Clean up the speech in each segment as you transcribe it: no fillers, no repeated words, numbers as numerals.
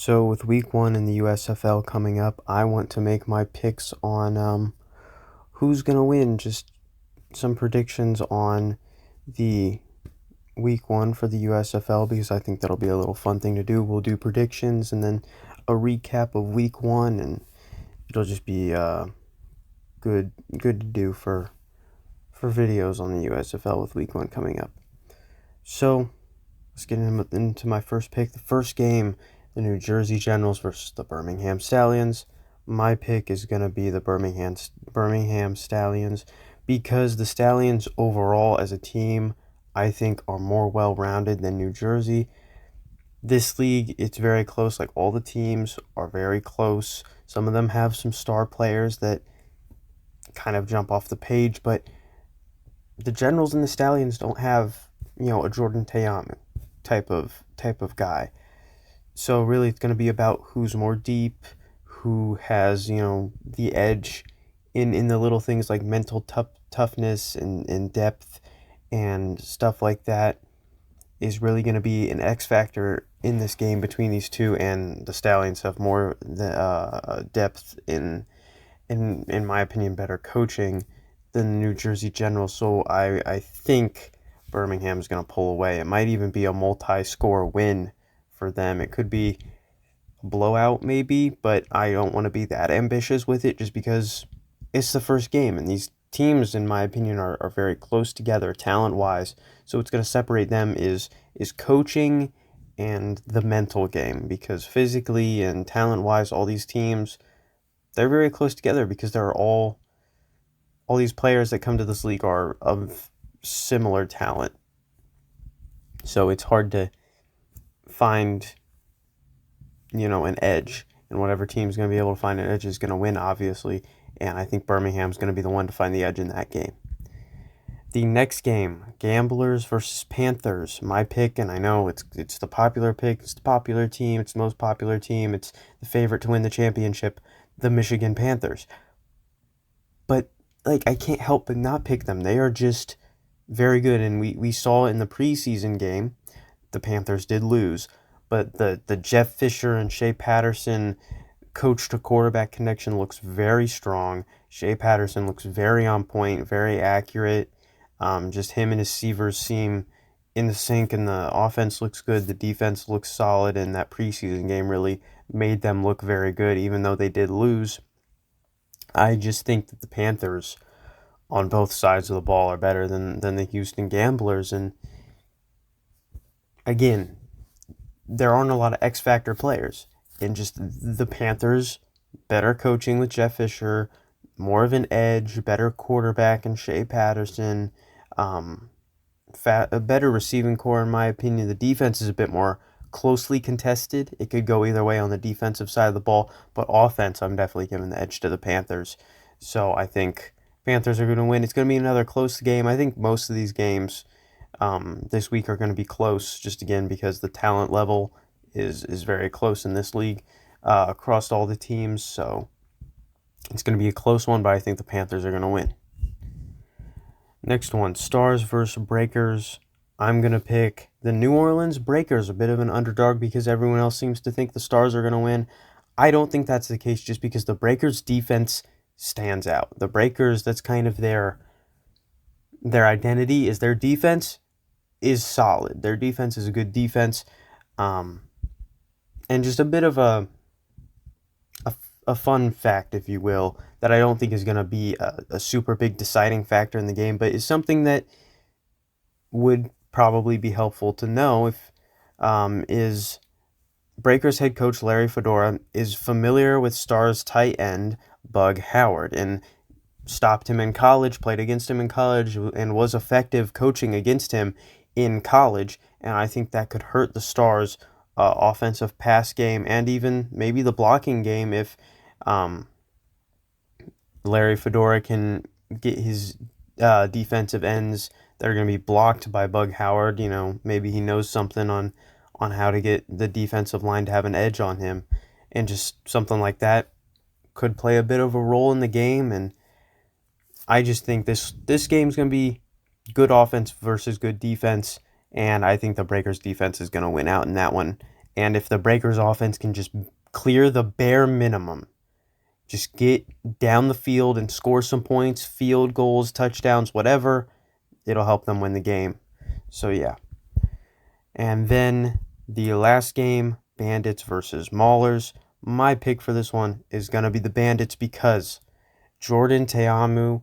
So with week one in the USFL coming up, I want to make my picks on who's gonna win. Just some predictions on the week one for the USFL because I think that'll be a little fun thing to do. We'll do predictions and then a recap of week one, and it'll just be good to do for videos on the USFL with week one coming up. So let's get into my first pick. The first game, the New Jersey Generals versus the Birmingham Stallions. My pick is going to be the Birmingham Stallions because the Stallions overall as a team, I think, are more well-rounded than New Jersey. This league, it's very close. Like, all the teams are very close. Some of them have some star players that kind of jump off the page, but the Generals and the Stallions don't have, a Jordan Teamu type of guy. So really, it's going to be about who's more deep, who has the edge in the little things like mental toughness and depth and stuff like that is really going to be an X factor in this game between these two. And the Stallions have more depth in my opinion, better coaching than the New Jersey Generals. So I think Birmingham's going to pull away. It might even be a multi-score win for them. It could be a blowout maybe, but I don't want to be that ambitious with it just because it's the first game, and these teams, in my opinion, are very close together talent-wise. So what's going to separate them is coaching and the mental game, because physically and talent-wise, all these teams, they're very close together because they're all these players that come to this league are of similar talent. So it's hard to find, an edge. And whatever team's going to be able to find an edge is going to win, obviously. And I think Birmingham's going to be the one to find the edge in that game. The next game, Gamblers versus Panthers. My pick, and I know it's the popular pick. It's the popular team. It's the most popular team. It's the favorite to win the championship, the Michigan Panthers. But, I can't help but not pick them. They are just very good. And we saw in the preseason game, the Panthers did lose. But the Jeff Fisher and Shea Patterson coach-to-quarterback connection looks very strong. Shea Patterson looks very on point, very accurate. Just him and his receivers seem in the sync, and the offense looks good. The defense looks solid, and that preseason game really made them look very good, even though they did lose. I just think that the Panthers on both sides of the ball are better than the Houston Gamblers. And again, there aren't a lot of X Factor players. And just the Panthers, better coaching with Jeff Fisher, more of an edge, better quarterback in Shea Patterson, a better receiving core in my opinion. The defense is a bit more closely contested. It could go either way on the defensive side of the ball, but offense, I'm definitely giving the edge to the Panthers. So I think Panthers are going to win. It's going to be another close game. I think most of these games this week are going to be close, just again because the talent level is very close in this league across all the teams. So it's going to be a close one, but I think the Panthers are going to win. Next one, Stars versus Breakers. I'm going to pick the New Orleans Breakers, a bit of an underdog because everyone else seems to think the Stars are going to win. I don't think that's the case just because the Breakers' defense stands out. The Breakers, that's kind of their identity, is their defense is solid. Their defense is a good defense. And just a bit of a fun fact, if you will, that I don't think is going to be a super big deciding factor in the game, but is something that would probably be helpful to know is Breakers head coach Larry Fedora is familiar with Stars tight end Bug Howard and stopped him in college, played against him in college, and was effective coaching against him in college. And I think that could hurt the Stars' offensive pass game and even maybe the blocking game if Larry Fedora can get his defensive ends that are going to be blocked by Bug Howard. Maybe he knows something on how to get the defensive line to have an edge on him, and just something like that could play a bit of a role in the game. And I just think this game's going to be good offense versus good defense, and I think the Breakers defense is going to win out in that one. And if the Breakers offense can just clear the bare minimum, just get down the field and score some points, field goals, touchdowns, whatever, it'll help them win the game. So, yeah. And then the last game, Bandits versus Maulers. My pick for this one is going to be the Bandits because Jordan Teamu,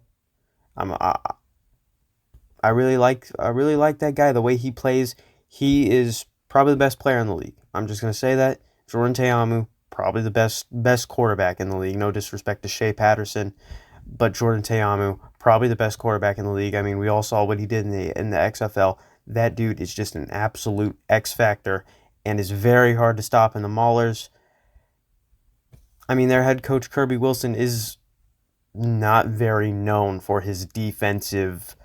I really like that guy. The way he plays, he is probably the best player in the league. I'm just going to say that. Jordan Teamu, probably the best quarterback in the league. No disrespect to Shea Patterson, but Jordan Teamu, probably the best quarterback in the league. I mean, we all saw what he did in the XFL. That dude is just an absolute X factor and is very hard to stop in the Maulers. I mean, their head coach Kirby Wilson is not very known for his defensive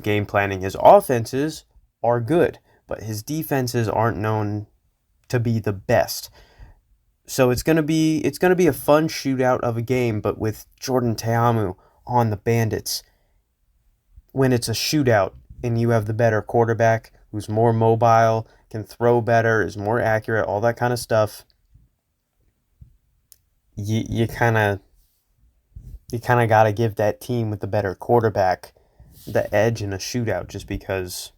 game planning. His offenses are good, but his defenses aren't known to be the best. So it's gonna be a fun shootout of a game, but with Jordan Teamu on the Bandits, when it's a shootout and you have the better quarterback who's more mobile, can throw better, is more accurate, all that kind of stuff, you kind of got to give that team with the better quarterback the edge in a shootout, just because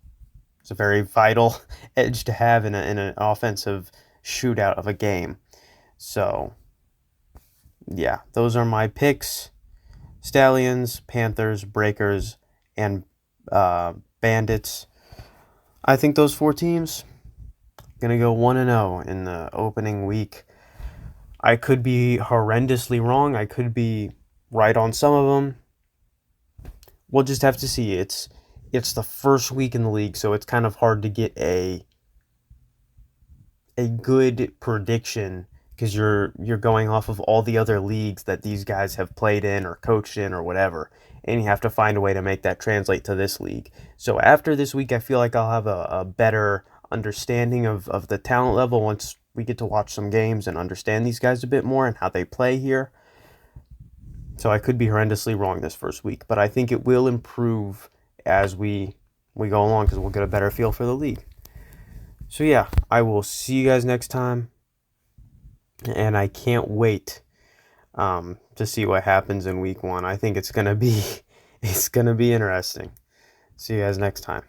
it's a very vital edge to have in an offensive shootout of a game. So, yeah, those are my picks. Stallions, Panthers, Breakers, and Bandits. I think those 4 teams going to go 1-0 in the opening week. I could be horrendously wrong. I could be right on some of them. We'll just have to see. It's the first week in the league, so it's kind of hard to get a good prediction because you're going off of all the other leagues that these guys have played in or coached in or whatever, and you have to find a way to make that translate to this league. So after this week, I feel like I'll have a better understanding of the talent level once we get to watch some games and understand these guys a bit more and how they play here. So I could be horrendously wrong this first week, but I think it will improve as we go along because we'll get a better feel for the league. So yeah, I will see you guys next time, and I can't wait to see what happens in week 1. I think it's gonna be interesting. See you guys next time.